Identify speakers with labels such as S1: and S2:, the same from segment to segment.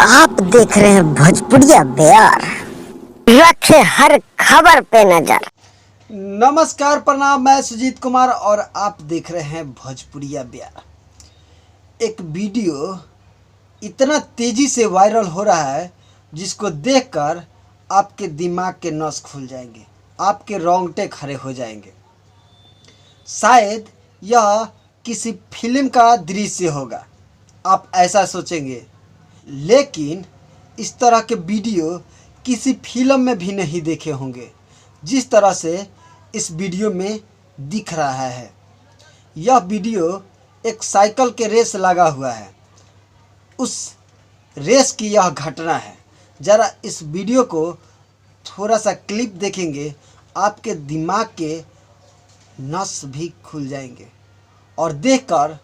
S1: आप देख रहे हैं भोजपुरिया बिहार, रखे हर खबर पे नजर।
S2: नमस्कार, प्रणाम। मैं सुजीत कुमार और आप देख रहे हैं भोजपुरिया बिहार। एक वीडियो इतना तेजी से वायरल हो रहा है जिसको देखकर आपके दिमाग के नस खुल जाएंगे, आपके रोंगटे खड़े हो जाएंगे। शायद यह किसी फिल्म का दृश्य होगा, आप ऐसा सोचेंगे, लेकिन इस तरह के वीडियो किसी फिल्म में भी नहीं देखे होंगे जिस तरह से इस वीडियो में दिख रहा है। यह वीडियो एक साइकिल के रेस लगा हुआ है, उस रेस की यह घटना है। ज़रा इस वीडियो को थोड़ा सा क्लिप देखेंगे, आपके दिमाग के नस भी खुल जाएंगे और देखकर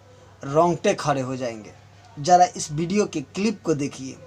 S2: रोंगटे खड़े हो जाएंगे। ज़रा इस वीडियो के क्लिप को देखिए।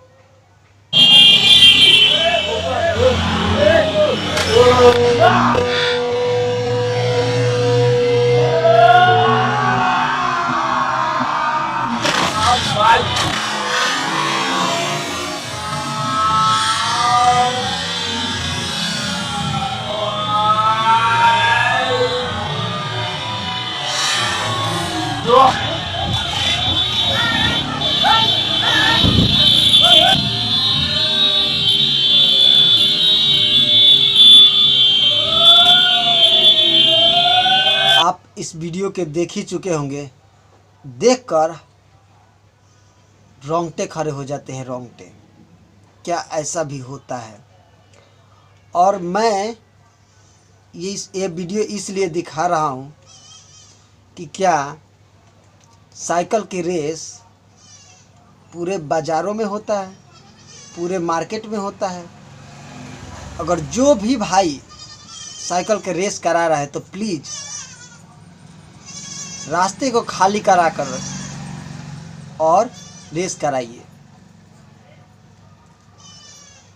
S2: आप इस वीडियो के देख ही चुके होंगे, देखकर रोंगटे खड़े हो जाते हैं। रोंगटे, क्या ऐसा भी होता है? और मैं ये वीडियो इसलिए दिखा रहा हूँ कि क्या साइकिल की रेस पूरे बाज़ारों में होता है, पूरे मार्केट में होता है। अगर जो भी भाई साइकिल के रेस करा रहा है तो प्लीज़ रास्ते को खाली करा कर और रेस कराइए।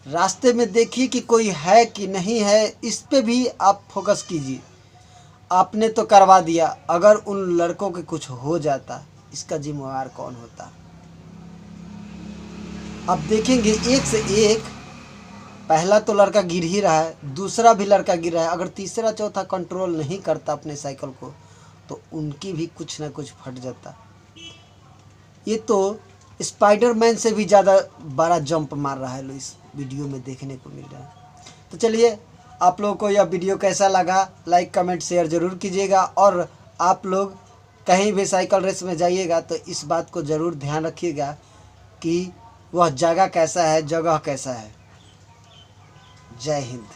S2: रास्ते में देखिए कि कोई है कि नहीं है, इस पे भी आप फोकस कीजिए। आपने तो करवा दिया, अगर उन लड़कों के कुछ हो जाता, इसका जिम्मेवार कौन होता? अब देखेंगे एक से एक, पहला तो लड़का गिर ही रहा है, दूसरा भी लड़का गिर रहा है। अगर तीसरा चौथा कंट्रोल नहीं करता अपने साइकिल को तो उनकी भी कुछ ना कुछ फट जाता। ये तो स्पाइडरमैन से भी ज़्यादा बड़ा जंप मार रहा है, लो इस वीडियो में देखने को मिल रहा है। तो चलिए, आप लोगों को यह वीडियो कैसा लगा, लाइक कमेंट शेयर ज़रूर कीजिएगा। और आप लोग कहीं भी साइकिल रेस में जाइएगा तो इस बात को ज़रूर ध्यान रखिएगा कि वह जगह कैसा है, जगह कैसा है। जय हिंद।